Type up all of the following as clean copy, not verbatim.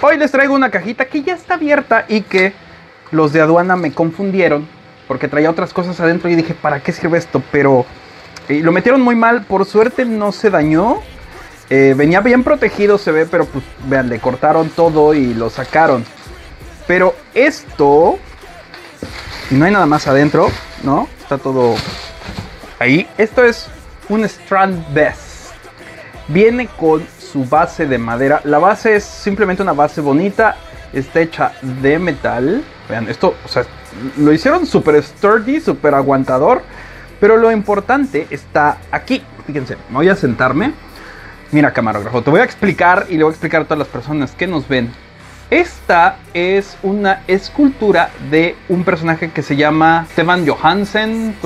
Hoy les traigo una cajita que ya está abierta y que los de aduana me confundieron porque traía otras cosas adentro y dije, ¿para qué sirve esto? Pero lo metieron muy mal, por suerte no se dañó. Venía bien protegido, se ve, pero pues vean, le cortaron todo y lo sacaron. Pero esto, y no hay nada más adentro, ¿no? Está todo ahí. Esto es un Strand Vest. Viene con su base de madera. La base es simplemente una base bonita. Está hecha de metal. Vean, esto, o sea, lo hicieron súper sturdy, súper aguantador. Pero lo importante está aquí. Fíjense, me voy a sentarme. Mira, camarógrafo, te voy a explicar y le voy a explicar a todas las personas que nos ven. Esta es una escultura de un personaje que se llama Stefan Johansen.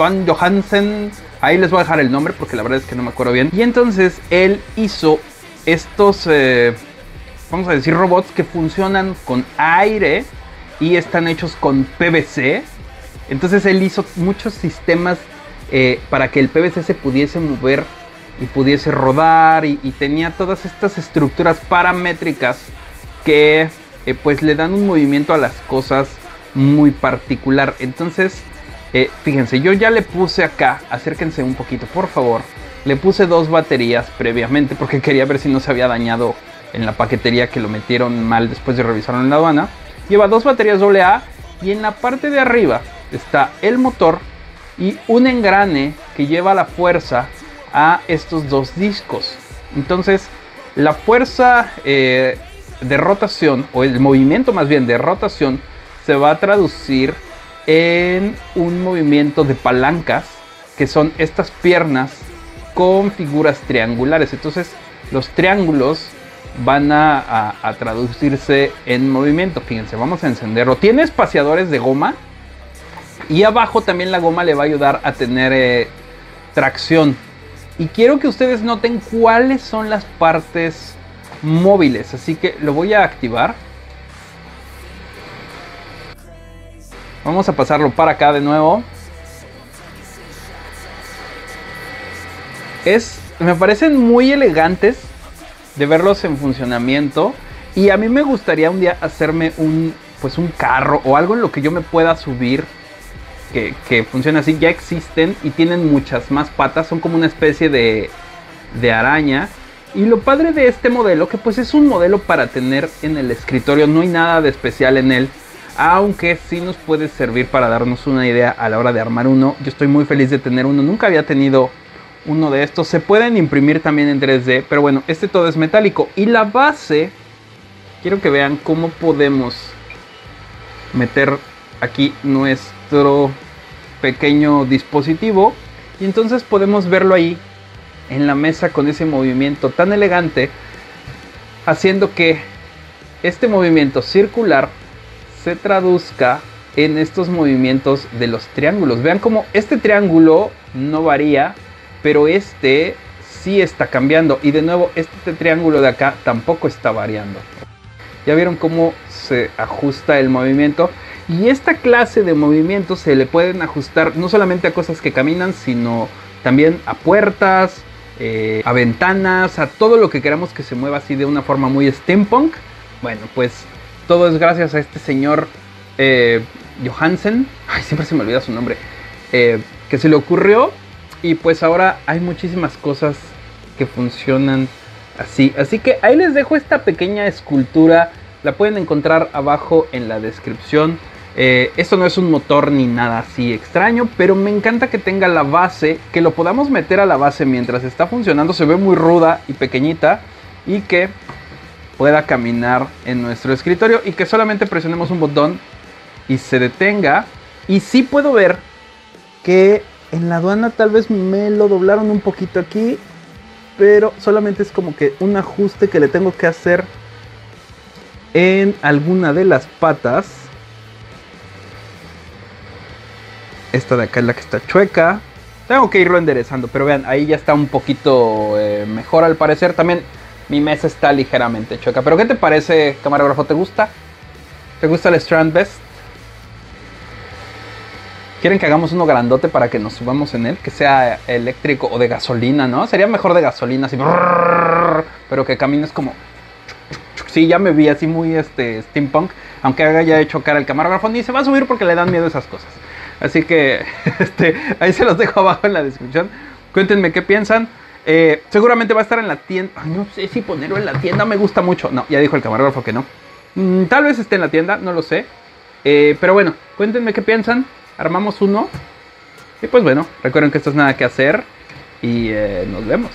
Ahí les voy a dejar el nombre porque la verdad es que no me acuerdo bien. Y entonces él hizo estos, vamos a decir, robots que funcionan con aire y están hechos con PVC. Entonces él hizo muchos sistemas para que el PVC se pudiese mover y pudiese rodar y tenía todas estas estructuras paramétricas que pues le dan un movimiento a las cosas muy particular. Entonces fíjense, yo ya le puse acá, acérquense un poquito por favor, le puse 2 baterías previamente porque quería ver si no se había dañado en la paquetería, que lo metieron mal después de revisarlo en la aduana. Lleva 2 baterías AA y en la parte de arriba está el motor y un engrane que lleva la fuerza a estos 2 discos. Entonces la fuerza de rotación, o el movimiento más bien de rotación, se va a traducir en un movimiento de palancas, que son estas piernas con figuras triangulares. Entonces los triángulos van a traducirse en movimiento. Fíjense, vamos a encenderlo. Tiene espaciadores de goma y abajo también la goma le va a ayudar a tener tracción. Y quiero que ustedes noten cuáles son las partes móviles, así que lo voy a activar. Vamos a pasarlo para acá de nuevo. Me parecen muy elegantes de verlos en funcionamiento. Y a mí me gustaría un día hacerme un carro o algo en lo que yo me pueda subir que funcione así. Ya existen y tienen muchas más patas. Son como una especie de araña. Y lo padre de este modelo, que pues es un modelo para tener en el escritorio. No hay nada de especial en él, aunque sí nos puede servir para darnos una idea a la hora de armar uno. Yo estoy muy feliz de tener uno. Nunca había tenido uno de estos. Se pueden imprimir también en 3D, pero bueno, este todo es metálico. Y la base, quiero que vean cómo podemos meter aquí nuestro pequeño dispositivo. Y entonces podemos verlo ahí en la mesa con ese movimiento tan elegante, haciendo que este movimiento circular se traduzca en estos movimientos de los triángulos. Vean cómo este triángulo no varía, pero este sí está cambiando. Y de nuevo, este triángulo de acá tampoco está variando. Ya vieron cómo se ajusta el movimiento. Y esta clase de movimientos se le pueden ajustar no solamente a cosas que caminan, sino también a puertas, a ventanas, a todo lo que queramos que se mueva así de una forma muy steampunk. Bueno, pues todo es gracias a este señor Johansen. Ay, siempre se me olvida su nombre. Que se le ocurrió. Y pues ahora hay muchísimas cosas que funcionan así. Así que ahí les dejo esta pequeña escultura. La pueden encontrar abajo en la descripción. Esto no es un motor ni nada así extraño, pero me encanta que tenga la base, que lo podamos meter a la base mientras está funcionando. Se ve muy ruda y pequeñita y que pueda caminar en nuestro escritorio y que solamente presionemos un botón y se detenga. Y sí puedo ver que en la aduana tal vez me lo doblaron un poquito aquí, pero solamente es como que un ajuste que le tengo que hacer en alguna de las patas. Esta de acá es la que está chueca. Tengo que irlo enderezando, pero vean, ahí ya está un poquito mejor al parecer. También mi mesa está ligeramente chueca. Pero ¿qué te parece, camarógrafo? ¿Te gusta? ¿Te gusta el Strand Vest? ¿Quieren que hagamos uno grandote para que nos subamos en él? Que sea eléctrico o de gasolina, ¿no? Sería mejor de gasolina, así. Pero que camines como sí, ya me vi así muy steampunk. Aunque haya hecho cara el camarógrafo, ni se va a subir porque le dan miedo esas cosas. Así que ahí se los dejo abajo en la descripción. Cuéntenme qué piensan. Seguramente va a estar en la tienda. Ay, no sé si ponerlo en la tienda, me gusta mucho. No, ya dijo el camarógrafo que no. Tal vez esté en la tienda, no lo sé. Pero bueno, cuéntenme qué piensan. Armamos uno. Y pues bueno, recuerden que esto es Nada que Hacer. Y nos vemos.